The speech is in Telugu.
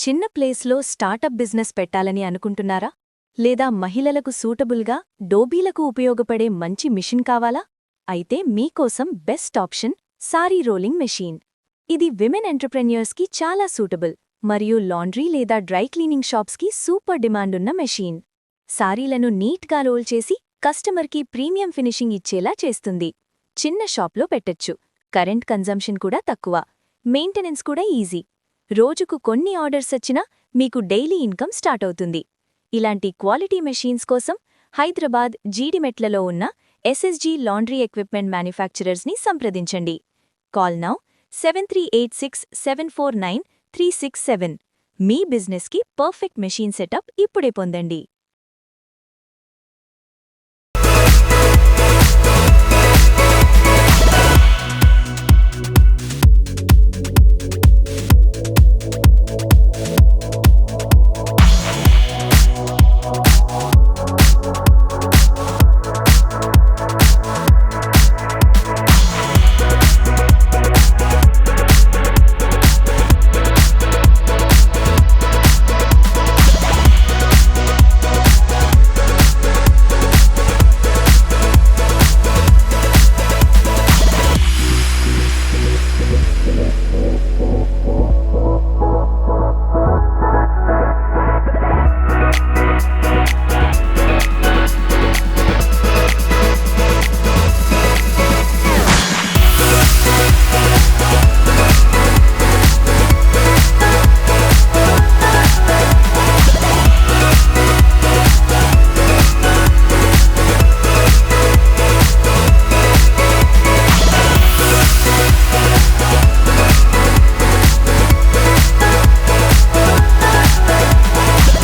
చిన్న ప్లేస్లో స్టార్టప్ బిజినెస్ పెట్టాలని అనుకుంటున్నారా? లేదా మహిళలకు సూటబుల్గా డోబీలకు ఉపయోగపడే మంచి మిషన్ కావాలా? అయితే మీకోసం best option sorry rolling machine. ఇది విమెన్ ఎంటర్ప్రెన్యూర్స్కి చాలా సూటబుల్ మరియు లాండ్రీ లేదా డ్రై క్లీనింగ్ షాప్స్కి సూపర్ డిమాండున్న మెషీన్. సారీలను నీట్గా రోల్ చేసి కస్టమర్కి ప్రీమియం ఫినిషింగ్ ఇచ్చేలా చేస్తుంది. చిన్న షాప్లో పెట్టొచ్చు. కరెంట్ కన్జంప్షన్ కూడా తక్కువ. మెయింటెనెన్స్ కూడా ఈజీ. రోజుకు కొన్ని ఆర్డర్స్ వచ్చినా మీకు డైలీ ఇన్కమ్ స్టార్ట్ అవుతుంది. ఇలాంటి క్వాలిటీ మెషీన్స్ కోసం హైదరాబాద్ జీడిమెట్లలో ఉన్న ఎస్ఎస్జీ లాండ్రీ ఎక్విప్మెంట్ మ్యానుఫ్యాక్చరర్స్ని సంప్రదించండి. Call now 7386749367. మీ బిజినెస్కి పర్ఫెక్ట్ మెషీన్ సెటప్ ఇప్పుడే పొందండి.